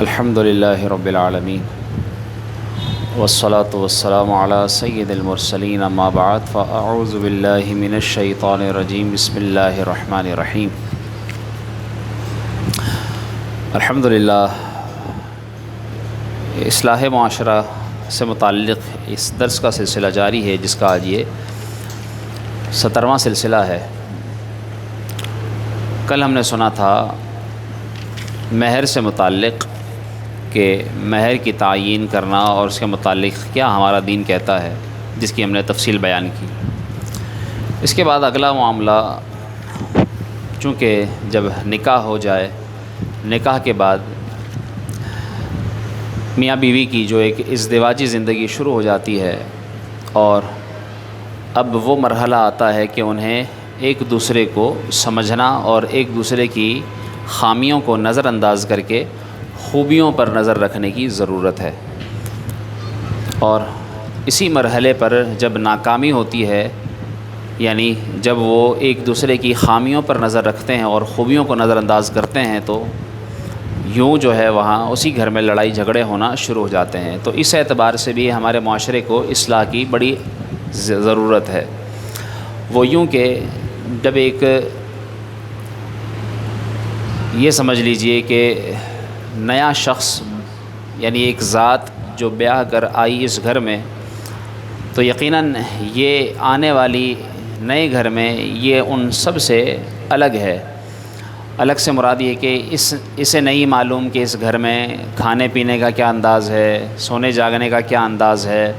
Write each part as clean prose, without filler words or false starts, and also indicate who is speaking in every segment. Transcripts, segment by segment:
Speaker 1: الحمد للہ رب العالمین والصلاة والسلام علی سید المرسلین اما بعد فاعوذ باللہ من الشیطان الرجیم بسم اللہ الرحمن الرحیم۔ الحمدللہ اصلاح معاشرہ سے متعلق اس درس کا سلسلہ جاری ہے، جس کا آج یہ 17واں سلسلہ ہے۔ کل ہم نے سنا تھا مہر سے متعلق کہ مہر کی تعیین کرنا اور اس کے متعلق کیا ہمارا دین کہتا ہے، جس کی ہم نے تفصیل بیان کی۔ اس کے بعد اگلا معاملہ، چونکہ جب نکاح ہو جائے، نکاح کے بعد میاں بیوی کی جو ایک ازدواجی زندگی شروع ہو جاتی ہے، اور اب وہ مرحلہ آتا ہے کہ انہیں ایک دوسرے کو سمجھنا اور ایک دوسرے کی خامیوں کو نظر انداز کر کے خوبیوں پر نظر رکھنے کی ضرورت ہے۔ اور اسی مرحلے پر جب ناکامی ہوتی ہے، یعنی جب وہ ایک دوسرے کی خامیوں پر نظر رکھتے ہیں اور خوبیوں کو نظر انداز کرتے ہیں، تو یوں جو ہے وہاں اسی گھر میں لڑائی جھگڑے ہونا شروع ہو جاتے ہیں۔ تو اس اعتبار سے بھی ہمارے معاشرے کو اصلاح کی بڑی ضرورت ہے۔ وہ یوں کہ جب ایک یہ سمجھ لیجئے کہ نیا شخص، یعنی ایک ذات جو بیاہ کر آئی اس گھر میں، تو یقیناً یہ آنے والی نئے گھر میں یہ ان سب سے الگ ہے۔ الگ سے مراد یہ کہ اسے نہیں معلوم کہ اس گھر میں کھانے پینے کا کیا انداز ہے، سونے جاگنے کا کیا انداز ہے،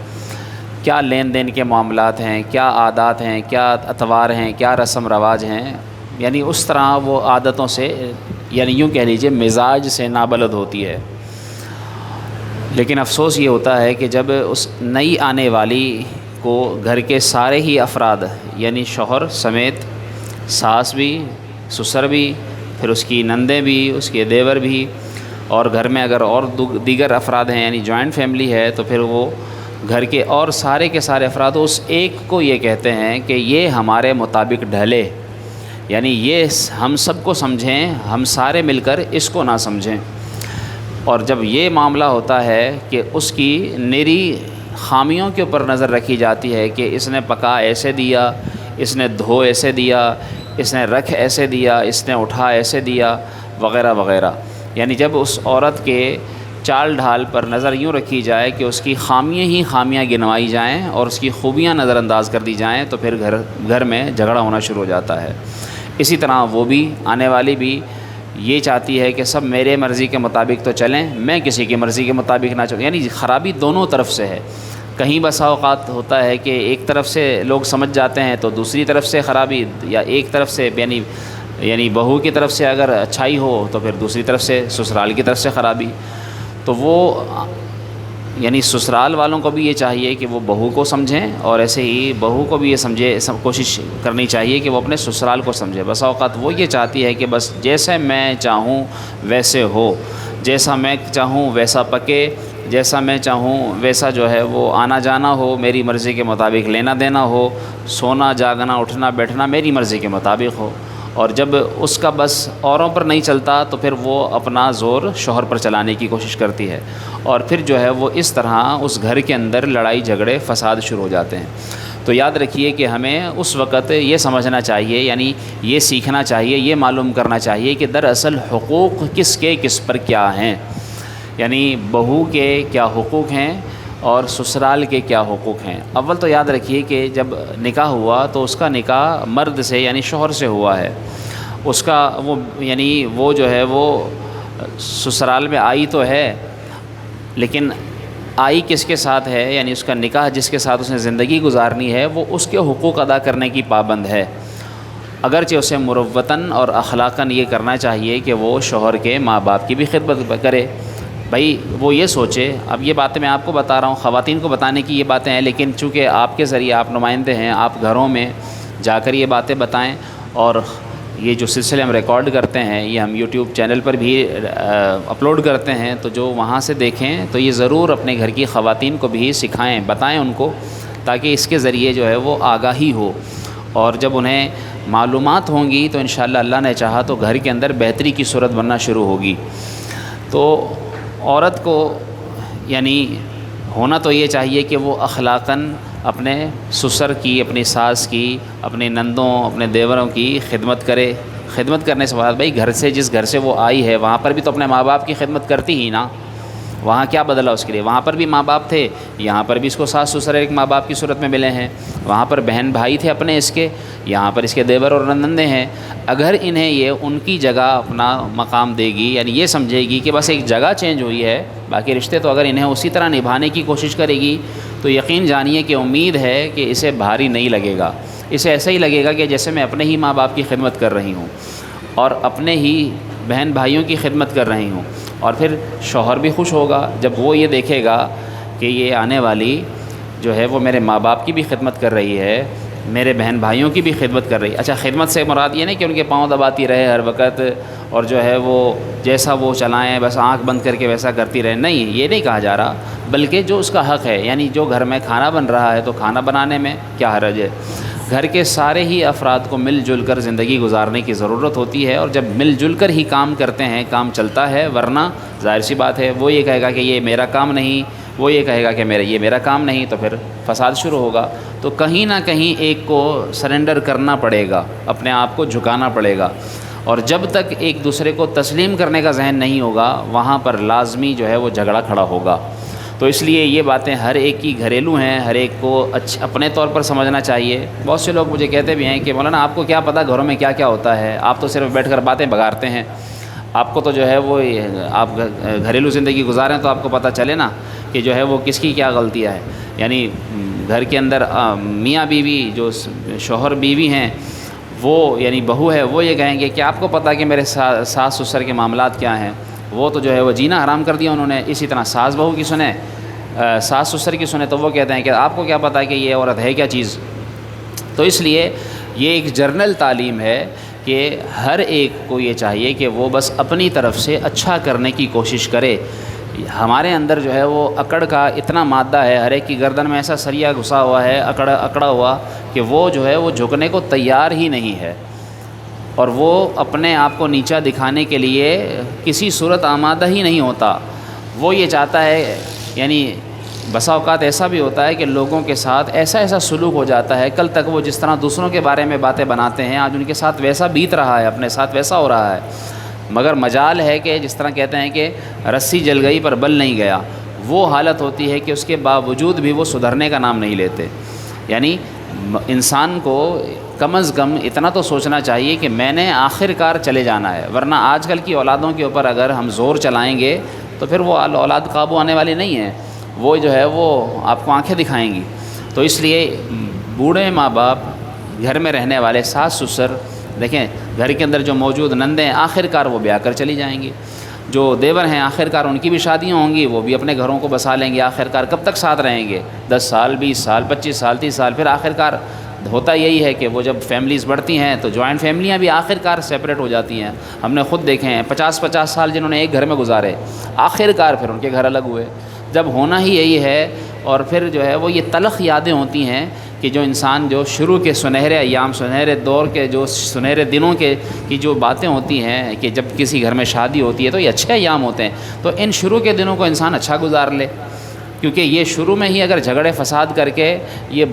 Speaker 1: کیا لین دین کے معاملات ہیں، کیا عادات ہیں، کیا اتوار ہیں، کیا رسم رواج ہیں۔ یعنی اس طرح وہ عادتوں سے، یعنی یوں کہہ لیجئے مزاج سے نابلد ہوتی ہے۔ لیکن افسوس یہ ہوتا ہے کہ جب اس نئی آنے والی کو گھر کے سارے ہی افراد، یعنی شوہر سمیت ساس بھی، سسر بھی، پھر اس کی نندیں بھی، اس کے دیور بھی، اور گھر میں اگر اور دیگر افراد ہیں، یعنی جوائنٹ فیملی ہے، تو پھر وہ گھر کے اور سارے کے سارے افراد اس ایک کو یہ کہتے ہیں کہ یہ ہمارے مطابق ڈھلے، یعنی یہ ہم سب کو سمجھیں، ہم سارے مل کر اس کو نہ سمجھیں۔ اور جب یہ معاملہ ہوتا ہے کہ اس کی نری خامیوں کے اوپر نظر رکھی جاتی ہے کہ اس نے پکا ایسے دیا، اس نے دھو ایسے دیا، اس نے رکھ ایسے دیا، اس نے اٹھا ایسے دیا، وغیرہ وغیرہ، یعنی جب اس عورت کے چال ڈھال پر نظر یوں رکھی جائے کہ اس کی خامیاں ہی خامیاں گنوائی جائیں اور اس کی خوبیاں نظر انداز کر دی جائیں، تو پھر گھر میں جھگڑا ہونا شروع ہو جاتا ہے۔ اسی طرح وہ بھی، آنے والی بھی یہ چاہتی ہے کہ سب میرے مرضی کے مطابق تو چلیں، میں کسی کی مرضی کے مطابق نہ چلوں، یعنی خرابی دونوں طرف سے ہے۔ کہیں بسا اوقات ہوتا ہے کہ ایک طرف سے لوگ سمجھ جاتے ہیں تو دوسری طرف سے خرابی، یا ایک طرف سے یعنی بہو کی طرف سے اگر اچھائی ہو تو پھر دوسری طرف سے سسرال کی طرف سے خرابی۔ تو وہ یعنی سسرال والوں کو بھی یہ چاہیے کہ وہ بہو کو سمجھیں، اور ایسے ہی بہو کو بھی یہ کوشش کرنی چاہیے کہ وہ اپنے سسرال کو سمجھے۔ بسا اوقات وہ یہ چاہتی ہے کہ بس جیسے میں چاہوں ویسے ہو، جیسا میں چاہوں ویسا پکے، جیسا میں چاہوں ویسا جو ہے وہ آنا جانا ہو، میری مرضی کے مطابق لینا دینا ہو، سونا جاگنا اٹھنا بیٹھنا میری مرضی کے مطابق ہو۔ اور جب اس کا بس اوروں پر نہیں چلتا تو پھر وہ اپنا زور شوہر پر چلانے کی کوشش کرتی ہے، اور پھر جو ہے وہ اس طرح اس گھر کے اندر لڑائی جھگڑے فساد شروع ہو جاتے ہیں۔ تو یاد رکھیے کہ ہمیں اس وقت یہ سمجھنا چاہیے، یعنی یہ سیکھنا چاہیے، یہ معلوم کرنا چاہیے کہ دراصل حقوق کس کے کس پر کیا ہیں، یعنی بہو کے کیا حقوق ہیں اور سسرال کے کیا حقوق ہیں۔ اول تو یاد رکھیے کہ جب نکاح ہوا تو اس کا نکاح مرد سے، یعنی شوہر سے ہوا ہے۔ اس کا وہ جو ہے وہ سسرال میں آئی تو ہے، لیکن آئی کس کے ساتھ ہے، یعنی اس کا نکاح جس کے ساتھ اس نے زندگی گزارنی ہے، وہ اس کے حقوق ادا کرنے کی پابند ہے، اگرچہ اسے مروتاً اور اخلاقاً یہ کرنا چاہیے کہ وہ شوہر کے ماں باپ کی بھی خدمت کرے۔ بھائی وہ یہ سوچے، اب یہ باتیں میں آپ کو بتا رہا ہوں، خواتین کو بتانے کی یہ باتیں ہیں، لیکن چونکہ آپ کے ذریعے آپ نمائندے ہیں، آپ گھروں میں جا کر یہ باتیں بتائیں، اور یہ جو سلسلے ہم ریکارڈ کرتے ہیں یہ ہم یوٹیوب چینل پر بھی اپلوڈ کرتے ہیں، تو جو وہاں سے دیکھیں تو یہ ضرور اپنے گھر کی خواتین کو بھی سکھائیں، بتائیں ان کو، تاکہ اس کے ذریعے جو ہے وہ آگاہی ہو، اور جب انہیں معلومات ہوں گی تو انشاءاللہ اللہ نے چاہا تو گھر کے اندر بہتری کی صورت بننا شروع ہوگی۔ تو عورت کو یعنی ہونا تو یہ چاہیے کہ وہ اخلاقاً اپنے سسر کی، اپنی ساس کی، اپنے نندوں، اپنے دیوروں کی خدمت کرے۔ خدمت کرنے سے بعد بھائی گھر سے، جس گھر سے وہ آئی ہے وہاں پر بھی تو اپنے ماں باپ کی خدمت کرتی ہی نا۔ وہاں کیا بدلا اس کے لیے؟ وہاں پر بھی ماں باپ تھے، یہاں پر بھی اس کو ساس سسر ایک ماں باپ کی صورت میں ملے ہیں۔ وہاں پر بہن بھائی تھے اپنے اس کے، یہاں پر اس کے دیور اور نندیں ہیں۔ اگر انہیں یہ ان کی جگہ اپنا مقام دے گی، یعنی یہ سمجھے گی کہ بس ایک جگہ چینج ہوئی ہے، باقی رشتے تو اگر انہیں اسی طرح نبھانے کی کوشش کرے گی تو یقین جانیے کہ امید ہے کہ اسے بھاری نہیں لگے گا۔ اسے ایسا ہی لگے گا کہ جیسے میں اپنے ہی ماں باپ کی خدمت کر رہی ہوں اور اپنے ہی بہن بھائیوں کی خدمت کر رہی ہوں۔ اور پھر شوہر بھی خوش ہوگا جب وہ یہ دیکھے گا کہ یہ آنے والی جو ہے وہ میرے ماں باپ کی بھی خدمت کر رہی ہے، میرے بہن بھائیوں کی بھی خدمت کر رہی ہے۔ اچھا، خدمت سے مراد یہ نہیں کہ ان کے پاؤں دباتی رہے ہر وقت اور جو ہے وہ جیسا وہ چلائیں بس آنکھ بند کر کے ویسا کرتی رہے، نہیں، یہ نہیں کہا جا رہا، بلکہ جو اس کا حق ہے، یعنی جو گھر میں کھانا بن رہا ہے تو کھانا بنانے میں کیا حرج ہے؟ گھر کے سارے ہی افراد کو مل جل کر زندگی گزارنے کی ضرورت ہوتی ہے، اور جب مل جل کر ہی کام کرتے ہیں کام چلتا ہے، ورنہ ظاہر سی بات ہے وہ یہ کہے گا کہ یہ میرا کام نہیں، وہ یہ کہے گا کہ یہ میرا کام نہیں، تو پھر فساد شروع ہوگا۔ تو کہیں نہ کہیں ایک کو سرنڈر کرنا پڑے گا، اپنے آپ کو جھکانا پڑے گا، اور جب تک ایک دوسرے کو تسلیم کرنے کا ذہن نہیں ہوگا وہاں پر لازمی جو ہے وہ جھگڑا کھڑا ہوگا۔ تو اس لیے یہ باتیں ہر ایک کی گھریلو ہیں، ہر ایک کو اپنے طور پر سمجھنا چاہیے۔ بہت سے لوگ مجھے کہتے بھی ہیں کہ مولانا آپ کو کیا پتہ گھروں میں کیا کیا ہوتا ہے، آپ تو صرف بیٹھ کر باتیں بگاڑتے ہیں، آپ کو تو جو ہے وہ آپ گھریلو زندگی گزاریں تو آپ کو پتہ چلے نا کہ جو ہے وہ کس کی کیا غلطیاں ہیں۔ یعنی گھر کے اندر میاں بیوی جو شوہر بیوی ہیں وہ یعنی بہو ہے، وہ یہ کہیں گے کہ آپ کو پتہ کہ میرے ساس سسر کے معاملات کیا ہیں، وہ تو جو ہے وہ جینا حرام کر دیا انہوں نے۔ اسی طرح ساس بہو کی سنیں، ساس سسر کی سنیں تو وہ کہتے ہیں کہ آپ کو کیا پتہ کہ یہ عورت ہے کیا چیز۔ تو اس لیے یہ ایک جرنل تعلیم ہے کہ ہر ایک کو یہ چاہیے کہ وہ بس اپنی طرف سے اچھا کرنے کی کوشش کرے۔ ہمارے اندر جو ہے وہ اکڑ کا اتنا مادہ ہے، ہر ایک کی گردن میں ایسا سریا گھسا ہوا ہے، اکڑا ہوا کہ وہ جو ہے وہ جھکنے کو تیار ہی نہیں ہے، اور وہ اپنے آپ کو نیچا دکھانے کے لیے کسی صورت آمادہ ہی نہیں ہوتا۔ وہ یہ چاہتا ہے، یعنی بسا اوقات ایسا بھی ہوتا ہے کہ لوگوں کے ساتھ ایسا سلوک ہو جاتا ہے، کل تک وہ جس طرح دوسروں کے بارے میں باتیں بناتے ہیں آج ان کے ساتھ ویسا بیت رہا ہے، اپنے ساتھ ویسا ہو رہا ہے، مگر مجال ہے کہ جس طرح کہتے ہیں کہ رسی جل گئی پر بل نہیں گیا، وہ حالت ہوتی ہے کہ اس کے باوجود بھی وہ سدھرنے کا نام نہیں لیتے۔ یعنی انسان کو کم از کم اتنا تو سوچنا چاہیے کہ میں نے آخر کار چلے جانا ہے، ورنہ آج کل کی اولادوں کے اوپر اگر ہم زور چلائیں گے تو پھر وہ اولاد قابو آنے والی نہیں ہے، وہ جو ہے وہ آپ کو آنکھیں دکھائیں گی۔ تو اس لیے بوڑھے ماں باپ، گھر میں رہنے والے ساس سسر، دیکھیں گھر کے اندر جو موجود نندیں ہیں آخر کار وہ بیاہ کر چلی جائیں گی، جو دیور ہیں آخر کار ان کی بھی شادیاں ہوں گی، وہ بھی اپنے گھروں کو بسا لیں گے، آخر کار کب تک ساتھ رہیں گے؟ 10 سال 20 سال 25 سال 30 سال، پھر آخر کار ہوتا یہی ہے کہ وہ جب فیملیز بڑھتی ہیں تو جوائنٹ فیملیاں بھی آخر کار سیپریٹ ہو جاتی ہیں۔ ہم نے خود دیکھے ہیں 50 سال جنہوں نے ایک گھر میں گزارے، آخر کار پھر ان کے گھر الگ ہوئے۔ جب ہونا ہی یہی ہے، اور پھر جو ہے وہ یہ تلخ یادیں ہوتی ہیں کہ جو انسان جو شروع کے سنہرے ایام، سنہرے دور کے جو سنہرے دنوں کی جو باتیں ہوتی ہیں کہ جب کسی گھر میں شادی ہوتی ہے تو یہ اچھے ایام ہوتے ہیں، تو ان شروع کے دنوں کو انسان اچھا گزار لے، کیونکہ یہ شروع میں ہی اگر جھگڑے فساد کر کے یہ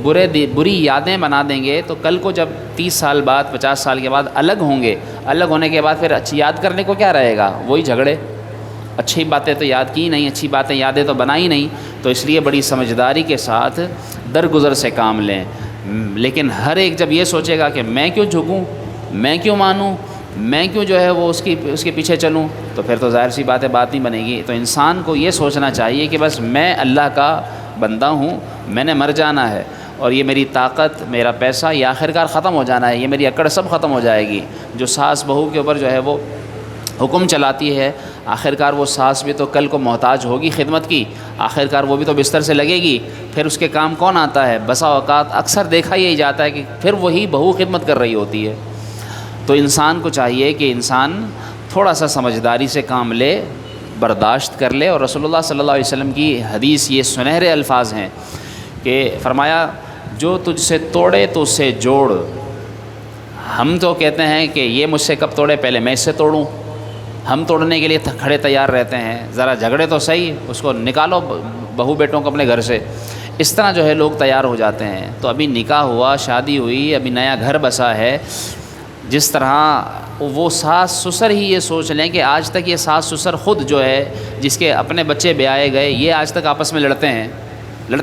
Speaker 1: بری یادیں بنا دیں گے تو کل کو جب 30 سال بعد 50 سال کے بعد الگ ہوں گے، الگ ہونے کے بعد پھر اچھی یاد کرنے کو کیا رہے گا؟ وہی جھگڑے، اچھی باتیں تو یاد کی نہیں، اچھی باتیں یادیں تو بنائی نہیں۔ تو اس لیے بڑی سمجھداری کے ساتھ درگزر سے کام لیں، لیکن ہر ایک جب یہ سوچے گا کہ میں کیوں جھکوں، میں کیوں مانوں، میں کیوں جو ہے وہ اس کے پیچھے چلوں، تو پھر تو ظاہر سی بات نہیں بنے گی۔ تو انسان کو یہ سوچنا چاہیے کہ بس میں اللہ کا بندہ ہوں، میں نے مر جانا ہے، اور یہ میری طاقت، میرا پیسہ یہ آخر کار ختم ہو جانا ہے، یہ میری اکڑ سب ختم ہو جائے گی۔ جو ساس بہو کے اوپر جو ہے وہ حکم چلاتی ہے، آخر کار وہ ساس بھی تو کل کو محتاج ہوگی خدمت کی، آخر کار وہ بھی تو بستر سے لگے گی، پھر اس کے کام کون آتا ہے؟ بسا اوقات اکثر دیکھا یہی جاتا ہے کہ پھر وہی بہو خدمت کر رہی ہوتی ہے۔ تو انسان کو چاہیے کہ انسان تھوڑا سا سمجھداری سے کام لے، برداشت کر لے، اور رسول اللہ صلی اللہ علیہ وسلم کی حدیث یہ سنہرے الفاظ ہیں کہ فرمایا جو تجھ سے توڑے تو اس سے جوڑ۔ ہم تو کہتے ہیں کہ یہ مجھ سے کب توڑے، پہلے میں اس سے توڑوں، ہم توڑنے کے لیے کھڑے تیار رہتے ہیں، ذرا جھگڑے تو صحیح، اس کو نکالو بہو بیٹوں کو اپنے گھر سے، اس طرح جو ہے لوگ تیار ہو جاتے ہیں۔ تو ابھی نکاح ہوا، شادی ہوئی، ابھی نیا گھر بسا ہے، جس طرح وہ ساس سسر ہی یہ سوچ لیں کہ آج تک یہ ساس سسر خود جو ہے جس کے اپنے بچے بیائے گئے، یہ آج تک آپس میں لڑتے ہیں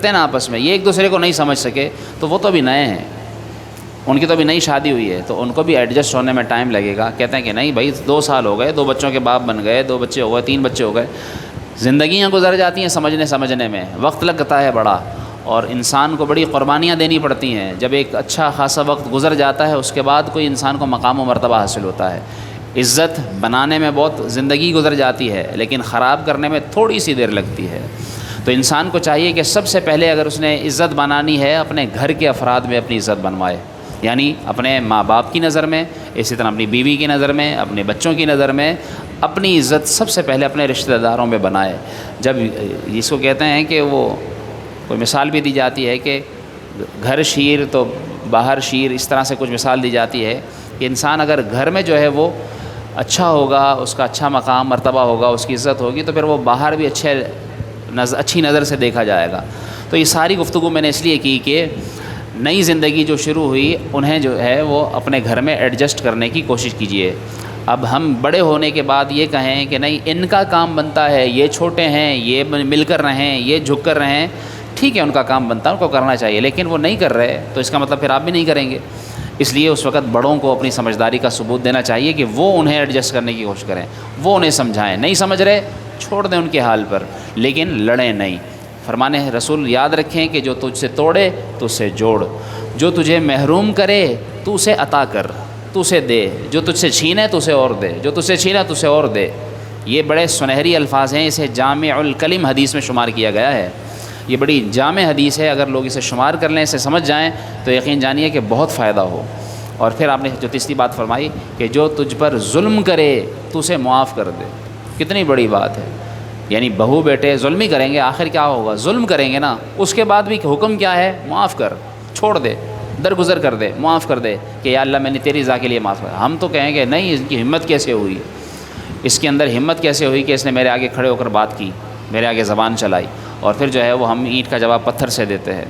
Speaker 1: نا آپس میں، یہ ایک دوسرے کو نہیں سمجھ سکے، تو وہ تو ابھی نئے ہیں، ان کی تو ابھی نئی شادی ہوئی ہے، تو ان کو بھی ایڈجسٹ ہونے میں ٹائم لگے گا۔ کہتے ہیں کہ نہیں بھائی 2 سال ہو گئے، 2 بچوں کے باپ بن گئے، 2 بچے ہو گئے، 3 بچے ہو گئے، زندگیاں گزر جاتی ہیں سمجھنے میں، وقت لگتا ہے بڑا، اور انسان کو بڑی قربانیاں دینی پڑتی ہیں۔ جب ایک اچھا خاصا وقت گزر جاتا ہے، اس کے بعد کوئی انسان کو مقام و مرتبہ حاصل ہوتا ہے۔ عزت بنانے میں بہت زندگی گزر جاتی ہے، لیکن خراب کرنے میں تھوڑی سی دیر لگتی ہے۔ تو انسان کو چاہیے کہ سب سے پہلے اگر اس نے عزت بنانی ہے، اپنے گھر کے افراد میں اپنی عزت بنوائے، یعنی اپنے ماں باپ کی نظر میں، اسی طرح اپنی بیوی کی نظر میں، اپنے بچوں کی نظر میں اپنی عزت سب سے پہلے اپنے رشتہ داروں میں بنائے۔ جب اس کو کہتے ہیں کہ وہ کوئی مثال بھی دی جاتی ہے کہ گھر شیر تو باہر شیر، اس طرح سے کچھ مثال دی جاتی ہے کہ انسان اگر گھر میں جو ہے وہ اچھا ہوگا، اس کا اچھا مقام مرتبہ ہوگا، اس کی عزت ہوگی، تو پھر وہ باہر بھی اچھی نظر سے دیکھا جائے گا۔ تو یہ ساری گفتگو میں نے اس لیے کی کہ نئی زندگی جو شروع ہوئی، انہیں جو ہے وہ اپنے گھر میں ایڈجسٹ کرنے کی کوشش کیجیے۔ اب ہم بڑے ہونے کے بعد یہ کہیں کہ نہیں ان کا کام بنتا ہے، یہ چھوٹے ہیں، یہ مل کر رہیں، یہ جھک کر رہیں، ٹھیک ہے ان کا کام بنتا ہے، ان کو کرنا چاہیے، لیکن وہ نہیں کر رہے تو اس کا مطلب پھر آپ بھی نہیں کریں گے۔ اس لیے اس وقت بڑوں کو اپنی سمجھداری کا ثبوت دینا چاہیے کہ وہ انہیں ایڈجسٹ کرنے کی کوشش کریں، وہ انہیں سمجھائیں، نہیں سمجھ رہے چھوڑ دیں ان کے حال پر، لیکن لڑیں نہیں۔ فرمانے رسول یاد رکھیں کہ جو تجھ سے توڑے تو اسے جوڑ، جو تجھے محروم کرے تو اسے عطا کر، تو اسے دے، جو تجھ سے چھینے تو اسے اور دے، جو تجھ سے چھینا تو اسے اور دے۔ یہ بڑے سنہری الفاظ ہیں، اسے جامع الکلم حدیث میں شمار کیا گیا ہے۔ یہ بڑی جامع حدیث ہے، اگر لوگ اسے شمار کر لیں، اسے سمجھ جائیں تو یقین جانیے کہ بہت فائدہ ہو۔ اور پھر آپ نے جو تیسری بات فرمائی کہ جو تجھ پر ظلم کرے تو اسے معاف کر دے، کتنی بڑی بات ہے۔ یعنی بہو بیٹے ظلم ہی کریں گے، آخر کیا ہوگا؟ ظلم کریں گے نا، اس کے بعد بھی حکم کیا ہے؟ معاف کر، چھوڑ دے، درگزر کر دے، معاف کر دے کہ یا اللہ میں نے تیری رضا کے لیے معاف کر۔ ہم تو کہیں گے نہیں، اس کی ہمت کیسے ہوئی، اس کے اندر ہمت کیسے ہوئی کہ اس نے میرے آگے کھڑے ہو کر بات کی، میرے آگے زبان چلائی، اور پھر جو ہے وہ ہم اینٹ کا جواب پتھر سے دیتے ہیں۔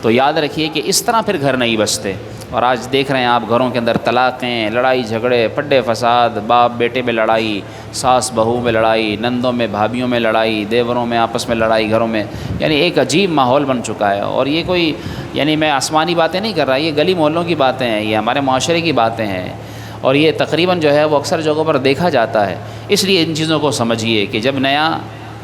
Speaker 1: تو یاد رکھیے کہ اس طرح پھر گھر نہیں بستے۔ اور آج دیکھ رہے ہیں آپ گھروں کے اندر طلاقیں، لڑائی جھگڑے، پڈے فساد، باپ بیٹے میں لڑائی، ساس بہو میں لڑائی، نندوں میں بھابھیوں میں لڑائی، دیوروں میں آپس میں لڑائی گھروں میں، یعنی ایک عجیب ماحول بن چکا ہے۔ اور یہ کوئی یعنی میں آسمانی باتیں نہیں کر رہا، یہ گلی محلوں کی باتیں ہیں، یہ ہمارے معاشرے کی باتیں ہیں، اور یہ تقریباً جو ہے وہ اکثر جگہوں پر دیکھا جاتا ہے۔ اس لیے ان چیزوں کو سمجھیے کہ جب نیا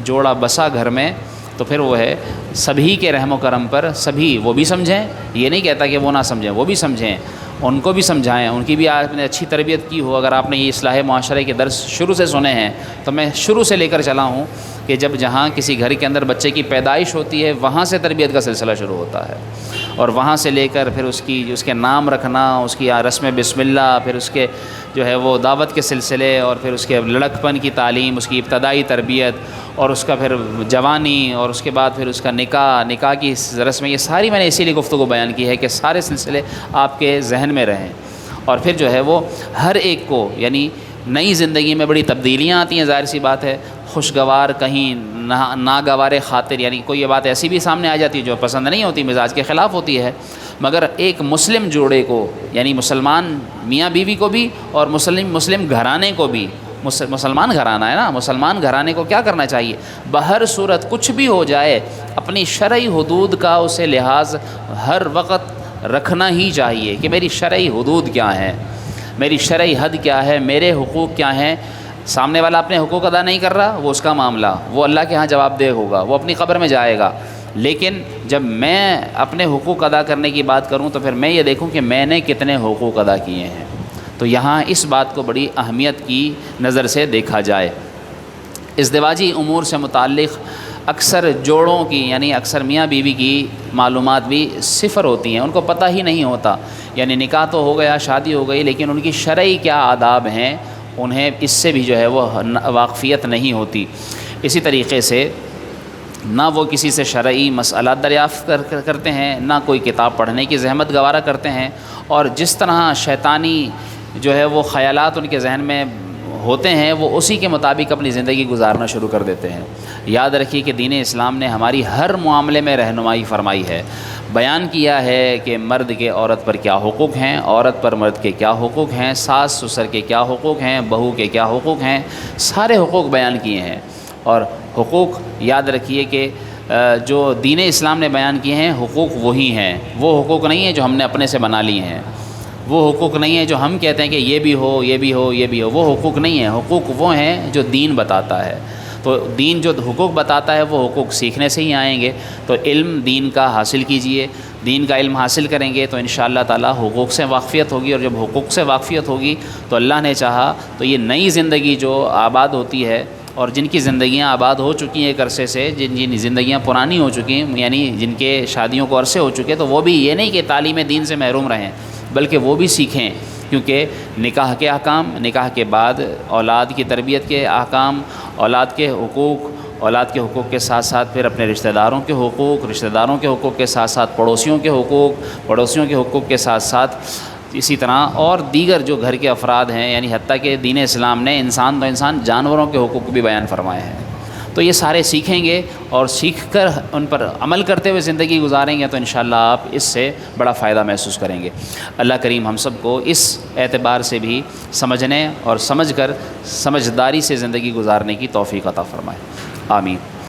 Speaker 1: جوڑا بسا گھر میں تو پھر وہ ہے سبھی کے رحم و کرم پر سبھی وہ بھی سمجھیں، یہ نہیں کہتا کہ وہ نہ سمجھیں، وہ بھی سمجھیں، ان کو بھی سمجھائیں، ان کی بھی آپ نے اچھی تربیت کی ہو۔ اگر آپ نے یہ اصلاح معاشرے کے درس شروع سے سنے ہیں تو میں شروع سے لے کر چلا ہوں کہ جب جہاں کسی گھر کے اندر بچے کی پیدائش ہوتی ہے وہاں سے تربیت کا سلسلہ شروع ہوتا ہے، اور وہاں سے لے کر پھر اس کے نام رکھنا، اس کی رسم بسم اللہ، پھر اس کے جو ہے وہ دعوت کے سلسلے، اور پھر اس کے لڑکپن کی تعلیم، اس کی ابتدائی تربیت، اور اس کا پھر جوانی، اور اس کے بعد پھر اس کا نکاح کی رسم، یہ ساری میں نے اسی لیے گفتگو بیان کی ہے کہ سارے سلسلے آپ کے ذہن میں رہیں۔ اور پھر جو ہے وہ ہر ایک کو یعنی نئی زندگی میں بڑی تبدیلیاں آتی ہیں، ظاہر سی بات ہے، خوشگوار کہیں ناگوار خاطر، یعنی کوئی یہ بات ایسی بھی سامنے آ جاتی ہے جو پسند نہیں ہوتی، مزاج کے خلاف ہوتی ہے، مگر ایک مسلم جوڑے کو یعنی مسلمان میاں بیوی کو بھی اور مسلم گھرانے کو بھی، مسلمان گھرانہ ہے نا، مسلمان گھرانے کو کیا کرنا چاہیے؟ بہر صورت کچھ بھی ہو جائے اپنی شرعی حدود کا اسے لحاظ ہر وقت رکھنا ہی چاہیے کہ میری شرعی حدود کیا ہیں، میری شرعی حد کیا ہے، میرے حقوق کیا ہیں۔ سامنے والا اپنے حقوق ادا نہیں کر رہا، وہ اس کا معاملہ، وہ اللہ کے ہاں جواب دہ ہوگا، وہ اپنی قبر میں جائے گا۔ لیکن جب میں اپنے حقوق ادا کرنے کی بات کروں تو پھر میں یہ دیکھوں کہ میں نے کتنے حقوق ادا کیے ہیں۔ تو یہاں اس بات کو بڑی اہمیت کی نظر سے دیکھا جائے۔ ازدواجی امور سے متعلق اکثر جوڑوں کی یعنی اکثر میاں بیوی کی معلومات بھی صفر ہوتی ہیں، ان کو پتہ ہی نہیں ہوتا، یعنی نکاح تو ہو گیا، شادی ہو گئی، لیکن ان کی شرعی کیا آداب ہیں انہیں اس سے بھی جو ہے وہ واقفیت نہیں ہوتی۔ اسی طریقے سے نہ وہ کسی سے شرعی مسئلہ دریافت کرتے ہیں، نہ کوئی کتاب پڑھنے کی زحمت گوارا کرتے ہیں، اور جس طرح شیطانی جو ہے وہ خیالات ان کے ذہن میں ہوتے ہیں وہ اسی کے مطابق اپنی زندگی گزارنا شروع کر دیتے ہیں۔ یاد رکھیے کہ دین اسلام نے ہماری ہر معاملے میں رہنمائی فرمائی ہے، بیان کیا ہے کہ مرد کے عورت پر کیا حقوق ہیں، عورت پر مرد کے کیا حقوق ہیں، ساس سسر کے کیا حقوق ہیں، بہو کے کیا حقوق ہیں، سارے حقوق بیان کیے ہیں۔ اور حقوق یاد رکھیے کہ جو دین اسلام نے بیان کیے ہیں حقوق وہی ہیں، وہ حقوق نہیں ہیں جو ہم نے اپنے سے بنا لیے ہیں، وہ حقوق نہیں ہیں جو ہم کہتے ہیں کہ یہ بھی ہو یہ بھی ہو یہ بھی ہو، وہ حقوق نہیں ہیں۔ حقوق وہ ہیں جو دین بتاتا ہے۔ تو دین جو حقوق بتاتا ہے وہ حقوق سیکھنے سے ہی آئیں گے۔ تو علم دین کا حاصل کیجئے، دین کا علم حاصل کریں گے تو انشاءاللہ تعالی حقوق سے واقفیت ہوگی، اور جب حقوق سے واقفیت ہوگی تو اللہ نے چاہا تو یہ نئی زندگی جو آباد ہوتی ہے، اور جن کی زندگیاں آباد ہو چکی ہیں ایک عرصے سے، جن زندگیاں پرانی ہو چکی ہیں، یعنی جن کے شادیوں کو عرصے ہو چکے، تو وہ بھی یہ نہیں کہ تعلیم دین سے محروم رہیں، بلکہ وہ بھی سیکھیں، کیونکہ نکاح کے احکام، نکاح کے بعد اولاد کی تربیت کے احکام، اولاد کے حقوق کے ساتھ ساتھ پھر اپنے رشتہ داروں کے حقوق، رشتہ داروں کے حقوق کے ساتھ ساتھ پڑوسیوں کے حقوق کے ساتھ ساتھ اسی طرح اور دیگر جو گھر کے افراد ہیں، یعنی حتیٰ کہ دین اسلام نے انسان جانوروں کے حقوق بھی بیان فرمائے ہیں۔ تو یہ سارے سیکھیں گے اور سیکھ کر ان پر عمل کرتے ہوئے زندگی گزاریں گے تو انشاءاللہ آپ اس سے بڑا فائدہ محسوس کریں گے۔ اللہ کریم ہم سب کو اس اعتبار سے بھی سمجھنے اور سمجھ کر سمجھداری سے زندگی گزارنے کی توفیق عطا فرمائے، آمین۔